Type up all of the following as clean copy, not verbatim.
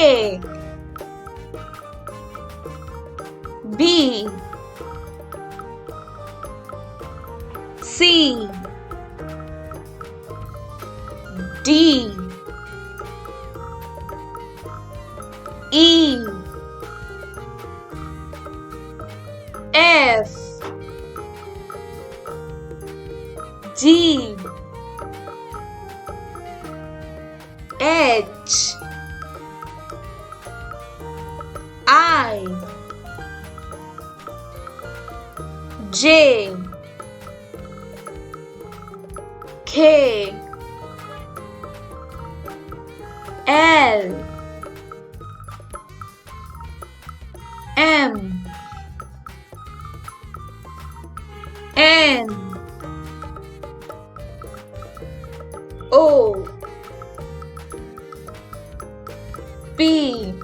A B C D E F G H I J K L M N O P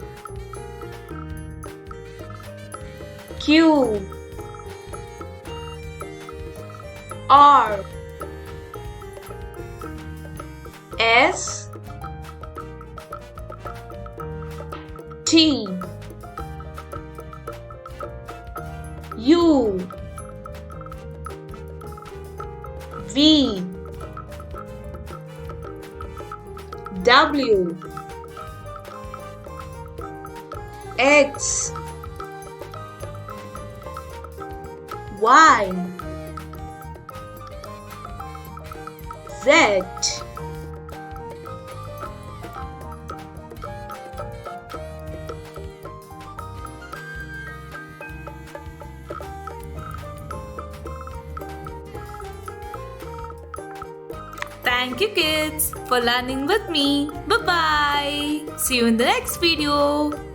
Q R S T U V W X Y Z. Thank you kids for learning with me. Bye bye. See you in the next video.